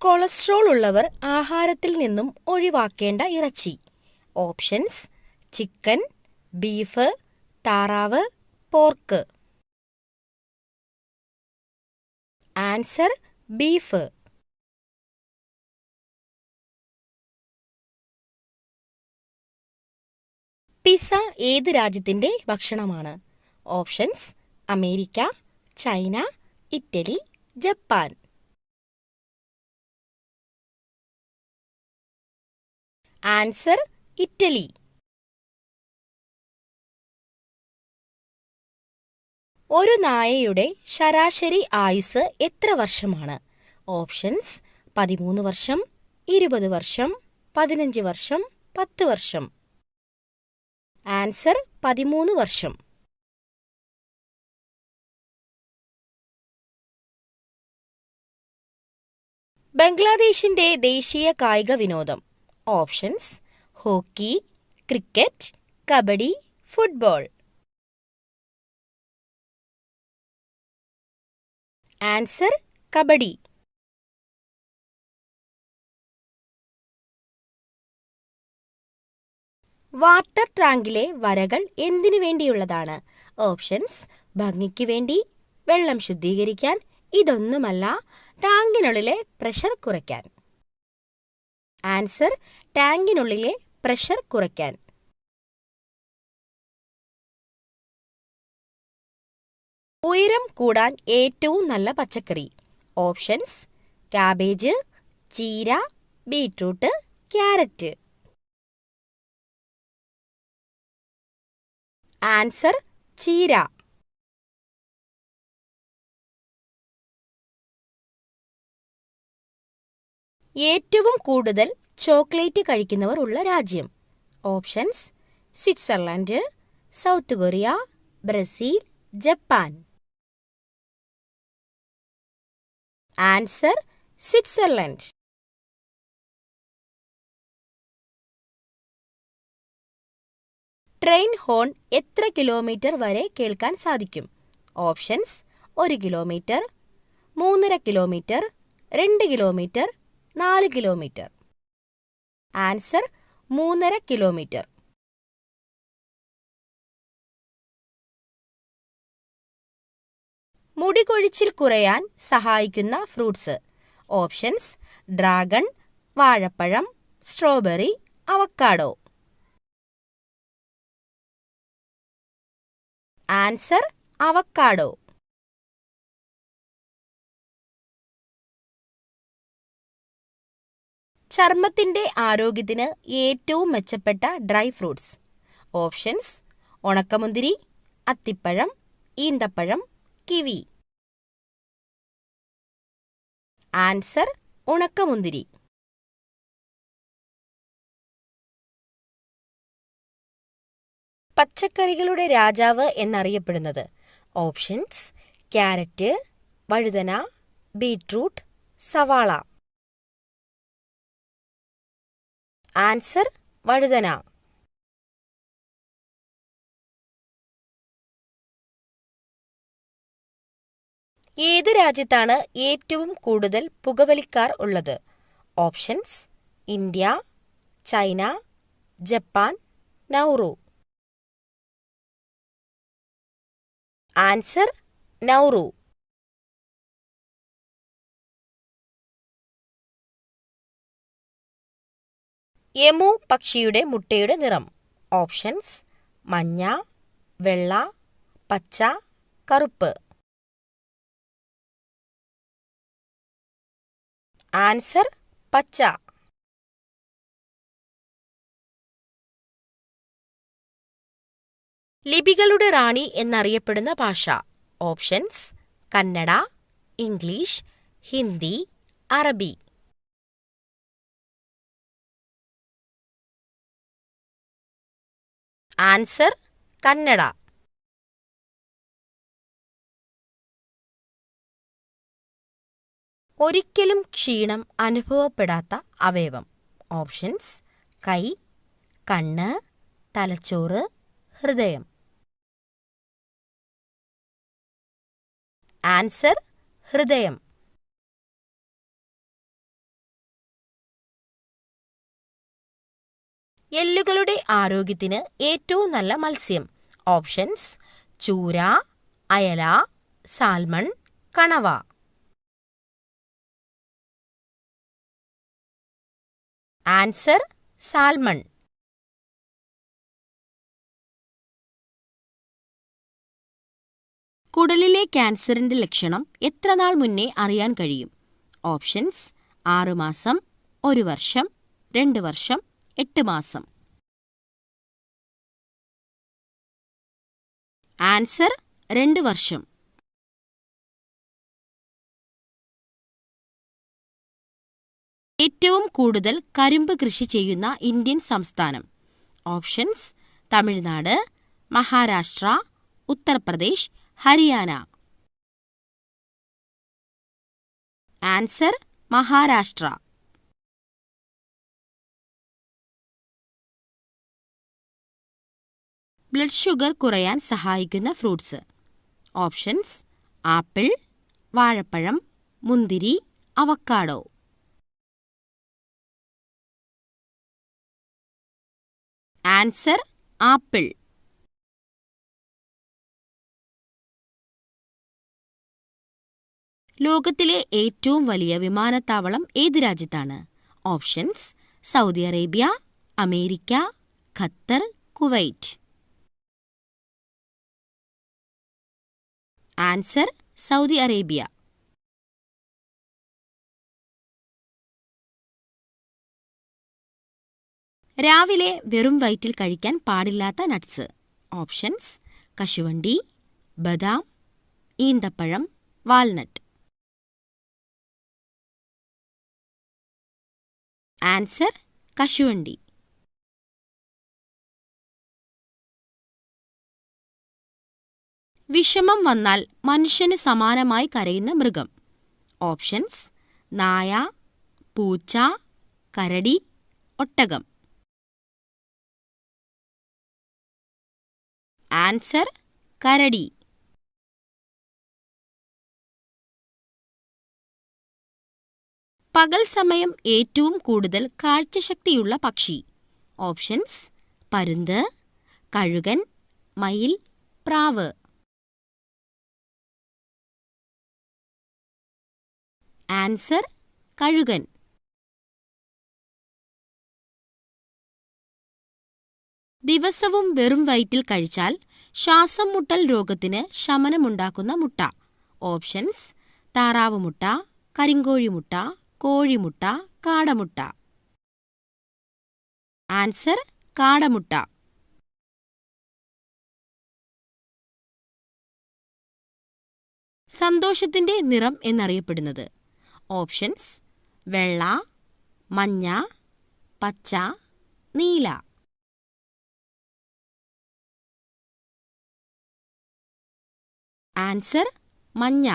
Cholesterol ഉള്ളവർ ആഹാരത്തിൽ നിന്നും ഒഴിവാക്കേണ്ട ഇറച്ചി. ഓപ്ഷൻസ്: ചിക്കൻ, ബീഫ്, താറാവ്, പോർക്ക്. Answer: beef. പിസ്സ ഏത് രാജ്യത്തിന്റെ ഭക്ഷണമാണ്? Options: America, China, Italy, Japan. Answer: Italy. ഒരു നായയുടെ ശരാശരി ആയുസ് എത്ര വർഷമാണ്? ഓപ്ഷൻസ്: 13 വർഷം, 20 വർഷം, 15 വർഷം, 10 വർഷം. ആൻസർ: 13 വർഷം. ബംഗ്ലാദേശിന്റെ ദേശീയ കായിക വിനോദം. Options: hockey, cricket, kabaddi, football. Answer: kabaddi. Water ടാങ്കിലെ വരകൾ എന്തിനു വേണ്ടിയുള്ളതാണ്? ഓപ്ഷൻസ്: ഭംഗിക്ക് വേണ്ടി, വെള്ളം ശുദ്ധീകരിക്കാൻ, ഇതൊന്നുമല്ല, ടാങ്കിനുള്ളിലെ പ്രഷർ കുറയ്ക്കാൻ. ആൻസർ: ടാങ്കിനുള്ളിലെ പ്രഷർ കുറയ്ക്കാൻ. ഉയരം കൂടാൻ ഏറ്റവും നല്ല പച്ചക്കറി. ഓപ്ഷൻസ്: കാബേജ്, ചീര, ബീറ്റ്റൂട്ട്, ക്യാരറ്റ്. ആൻസർ: ചീര. ഏറ്റവും കൂടുതൽ ചോക്ലേറ്റ് കഴിക്കുന്നവർ ഉള്ള രാജ്യം. Options: Switzerland, South Korea, Brazil, Japan. Answer: Switzerland. Train horn എത്ര കിലോമീറ്റർ വരെ കേൾക്കാൻ സാധിക്കും? Options: 1 kilometre, 3.5 kilometre, 2 kilometre, 4 kilometre. Answer: 3.5 kilometre. മുടി കൊഴിച്ചിൽ കുറയാൻ സഹായിക്കുന്ന ഫ്രൂട്ട്സ്. ഓപ്ഷൻസ്: ഡ്രാഗൺ, വാഴപ്പഴം, സ്ട്രോബെറി, അവക്കാഡോ. Answer: avocado. ചർമ്മത്തിന്റെ ആരോഗ്യത്തിന് ഏറ്റവും മെച്ചപ്പെട്ട ഡ്രൈ ഫ്രൂട്ട്സ്. ഓപ്ഷൻസ്: ഉണക്കമുന്തിരി, അത്തിപ്പഴം, ഈന്തപ്പഴം, കിവി. ആൻസർ: ഉണക്കമുന്തിരി. പച്ചക്കറികളുടെ രാജാവ് എന്നറിയപ്പെടുന്നത്. ഓപ്ഷൻസ്: ക്യാരറ്റ്, വഴുതന, ബീറ്റ്റൂട്ട്, സവാള. ആൻസർ: വഴുതന. ഏത് രാജ്യത്താണ് ഏറ്റവും കൂടുതൽ പുകവലിക്കാർ ഉള്ളത്? Options: India, China, Japan, Nauru. Answer: Nauru. Emu പക്ഷിയുടെ മുട്ടയുടെ നിറം. ഓപ്ഷൻസ്: മഞ്ഞ, വെള്ള, പച്ച, കറുപ്പ്. ആൻസർ: പച്ച. ലിപികളുടെ റാണി എന്നറിയപ്പെടുന്ന ഭാഷ. ഓപ്ഷൻസ്: കന്നഡ, ഇംഗ്ലീഷ്, ഹിന്ദി, അറബി. ആൻസർ: കന്നഡ. ഒരിക്കലും ക്ഷീണം അനുഭവപ്പെടാത്ത അവയവം. ഓപ്ഷൻസ്: കൈ, കണ്ണ്, തലച്ചോറ്, ഹൃദയം. ആൻസർ: ഹൃദയം. എല്ലുകളുടെ ആരോഗ്യത്തിന് ഏറ്റവും നല്ല മത്സ്യം. ഓപ്ഷൻസ്: ചൂര, അയല, സാൽമൺ, കണവ. Answer: salmon. കുടലിലെ ക്യാൻസറിന്റെ ലക്ഷണം എത്ര നാൾ മുന്നേ അറിയാൻ കഴിയും? ഓപ്ഷൻസ്: 6 മാസം, 1 വർഷം, 2 വർഷം, 8 മാസം. ആൻസർ: 2 വർഷം. ഏറ്റവും കൂടുതൽ കരിമ്പ് കൃഷി ചെയ്യുന്ന ഇന്ത്യൻ സംസ്ഥാനം. Options: Tamil Nadu, Maharashtra, Uttar Pradesh, Haryana. Answer: Maharashtra. Blood sugar കുറയാൻ സഹായിക്കുന്ന ഫ്രൂട്ട്സ്. ഓപ്ഷൻസ്: ആപ്പിൾ, വാഴപ്പഴം, മുന്തിരി, അവക്കാഡോ. Answer: apple. ലോകത്തിലെ ഏറ്റവും വലിയ വിമാനത്താവളം ഏത് രാജ്യത്താണ്? Options: Saudi Arabia, America, Qatar, Kuwait. Answer: Saudi Arabia. രാവിലെ വെറും വയറ്റിൽ കഴിക്കാൻ പാടില്ലാത്ത നട്ട്സ്. ഓപ്ഷൻസ്: കശുവണ്ടി, ബദാം, ഈന്തപ്പഴം, വാൾനട്ട്. ആൻസർ: കശുവണ്ടി. വിഷമം വന്നാൽ മനുഷ്യന് സമാനമായി കരയുന്ന മൃഗം. ഓപ്ഷൻസ്: നായ, പൂച്ച, കരടി, ഒട്ടകം. ആൻസർ: കരടി. പകൽ സമയം ഏറ്റവും കൂടുതൽ കാഴ്ചശക്തിയുള്ള പക്ഷി. ഓപ്ഷൻസ്: പരുന്ത്, കഴുകൻ, മയിൽ, പ്രാവ്. ആൻസർ: കഴുകൻ. ദിവസവും വെറും വയറ്റിൽ കഴിച്ചാൽ ശ്വാസം മുട്ടൽ രോഗത്തിന് ശമനമുണ്ടാക്കുന്ന മുട്ട. ഓപ്ഷൻസ്: താറാവുമുട്ട, കരിങ്കോഴിമുട്ട, കോഴിമുട്ട, കാടമുട്ട. ആൻസർ: കാടമുട്ട. സന്തോഷത്തിന്റെ നിറം എന്നറിയപ്പെടുന്നത്. ഓപ്ഷൻസ്: വെള്ള, മഞ്ഞ, പച്ച, നീല. ആൻസർ: മഞ്ഞ.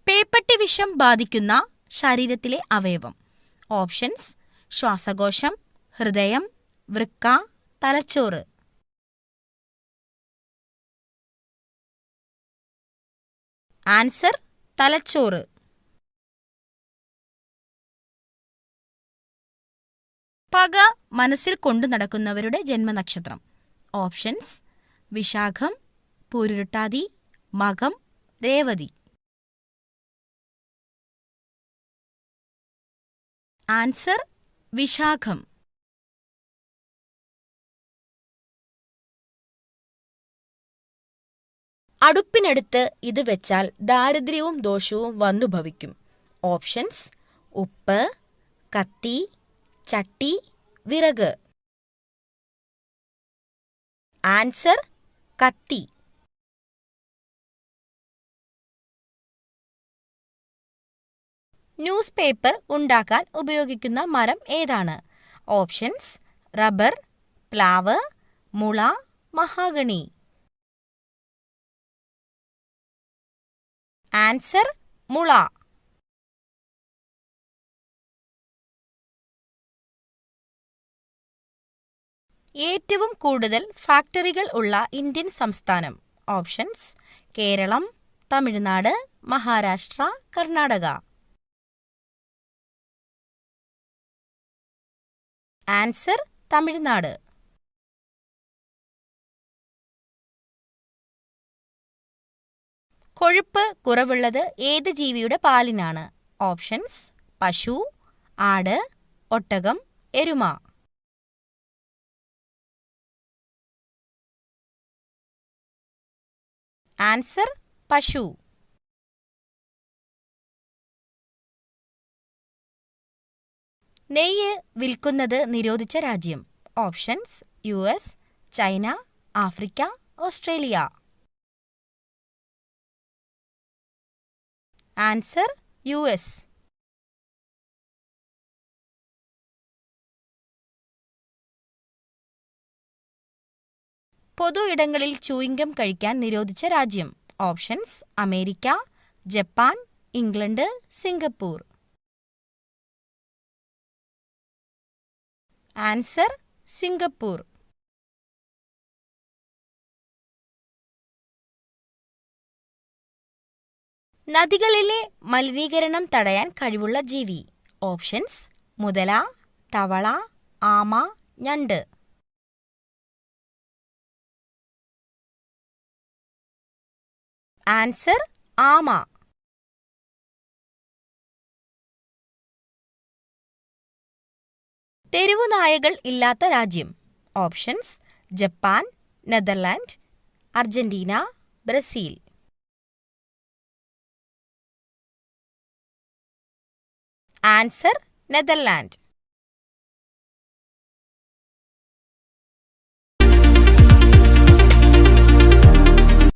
പേപ്പട്ടി വിഷം ബാധിക്കുന്ന ശരീരത്തിലെ അവയവം. ഓപ്ഷൻസ്: ശ്വാസകോശം, ഹൃദയം, വൃക്ക, തലച്ചോറ്. ആൻസർ: തലച്ചോറ്. പക മനസ്സിൽ കൊണ്ടു നടക്കുന്നവരുടെ ജന്മനക്ഷത്രം. ഓപ്ഷൻസ്: വിശാഖം, പൂരുരുട്ടാതി, മകം, രേവതി. ആൻസർ: വിശാഖം. അടുപ്പിനടുത്ത് ഇത് വെച്ചാൽ ദാരിദ്ര്യവും ദോഷവും വന്നു ഭവിക്കും. ഓപ്ഷൻസ്: ഉപ്പ്, കത്തി, ചട്ടി, വിറക്. ആൻസർ: കത്തി. ന്യൂസ് പേപ്പർ ഉണ്ടാക്കാൻ ഉപയോഗിക്കുന്ന മരം ഏതാണ്? ഓപ്ഷൻസ്: റബ്ബർ, പ്ലാവ്, മുള, മഹാഗണി. ആൻസർ: മുള. ഏറ്റവും കൂടുതൽ ഫാക്ടറികൾ ഉള്ള ഇന്ത്യൻ സംസ്ഥാനം. ഓപ്ഷൻസ്: കേരളം, തമിഴ്നാട്, മഹാരാഷ്ട്ര, കർണാടക. ആൻസർ തമിഴ്നാട്. കൊഴുപ്പ് കുറവുള്ളത് ഏത് ജീവിയുടെ പാലിനാണ്? ഓപ്ഷൻസ്: പശു, ആട്, ഒട്ടകം, എരുമ. ആൻസർ: പശു. നെയ്യ് വിൽക്കുന്നത് നിരോധിച്ച രാജ്യം? Options: US, China, Africa, Australia. Answer: US. പൊതു ഇടങ്ങളിൽ ചൂയിംഗം കഴിക്കാൻ നിരോധിച്ച രാജ്യം? Options: America, Japan, England, Singapore. Answer: Singapore. നദികളിലെ മലിനീകരണം തടയാൻ കഴിവുള്ള ജീവി? ഓപ്ഷൻസ്: മുതല, തവള, ആമ, ഞണ്ട്. ആൻസർ: ആമ. തെരുവുനായകൾ ഇല്ലാത്ത രാജ്യം? Options: Japan, Netherland, Argentina, Brazil. Answer: Netherland.